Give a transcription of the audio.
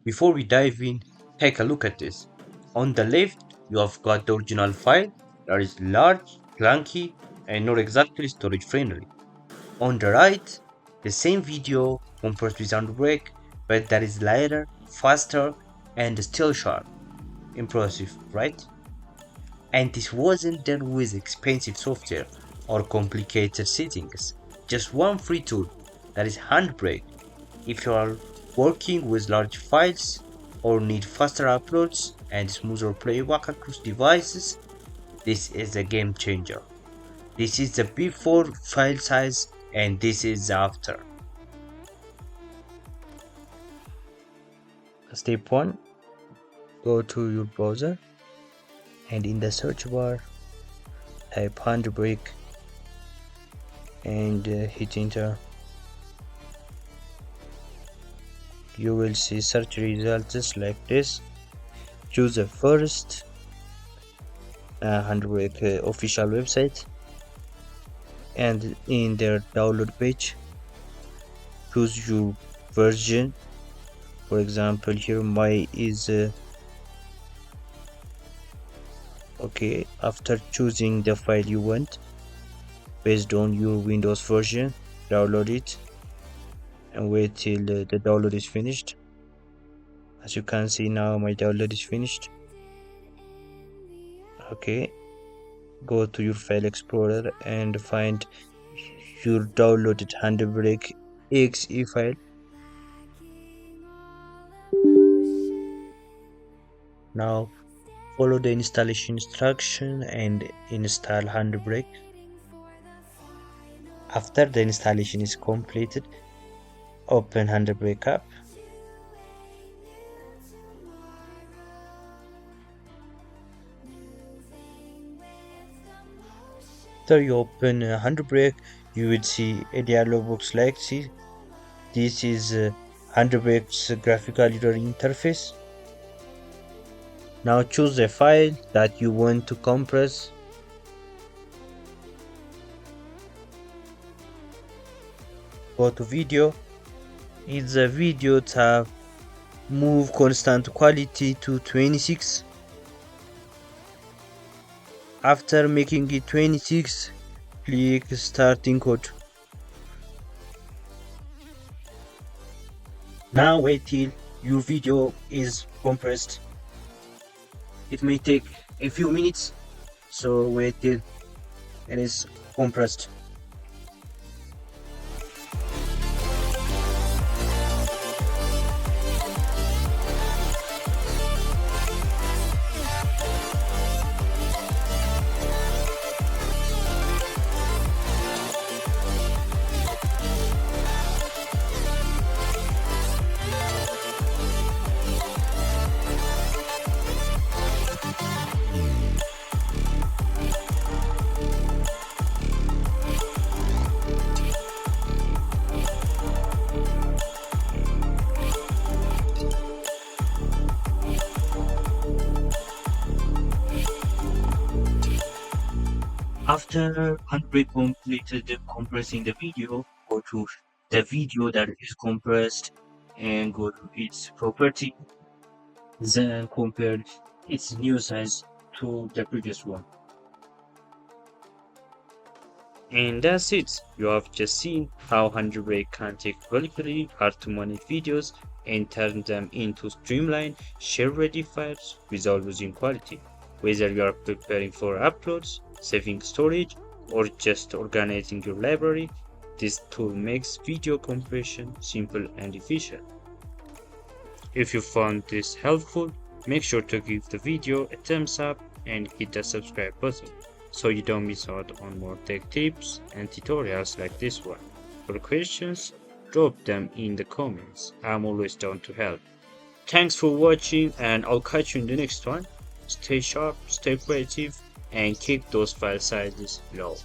Before we dive in, take a look at this. On the left, you have got the original file that is large, clunky, and not exactly storage friendly. On the right, the same video compressed with HandBrake, but that is lighter, faster, and still sharp. Impressive, right? And this wasn't done with expensive software or complicated settings. Just one free tool, that is HandBrake. If you are working with large files or need faster uploads and smoother playback across devices, this is a game changer. This is the before file size and this is the after. Step 1. Go to your browser and in the search bar type HandBrake and hit enter. You will see search results like this. Choose the first HandBrake official website and in their download page choose your version. For example, here my is okay. After choosing the file you want based on your Windows version, download it and wait till the download is finished. As you can see now my download is finished. Okay, go to your file explorer and find your downloaded HandBrake exe file. Now follow the installation instruction and install HandBrake. After the installation is completed, open HandBrake app. After you open HandBrake, you will see a dialog box like this. This is HandBrake's graphical user interface. Now choose the file that you want to compress. Go to video. In the video tab, move constant quality to 26. After making it 26, click start encode. Now wait till your video is compressed. It may take a few minutes, so wait till it is compressed. After HandBrake completed compressing the video, go to the video that is compressed and go to its property, then compare its new size to the previous one. And that's it. You have just seen how HandBrake can take relatively hard to manage videos and turn them into streamlined, share-ready files without losing quality. Whether you are preparing for uploads, saving storage, or just organizing your library, this tool makes video compression simple and efficient. If you found this helpful, make sure to give the video a thumbs up and hit the subscribe button so you don't miss out on more tech tips and tutorials like this one. For questions, drop them in the comments. I'm always down to help. Thanks for watching and I'll catch you in the next one. Stay sharp, stay creative, and keep those file sizes low.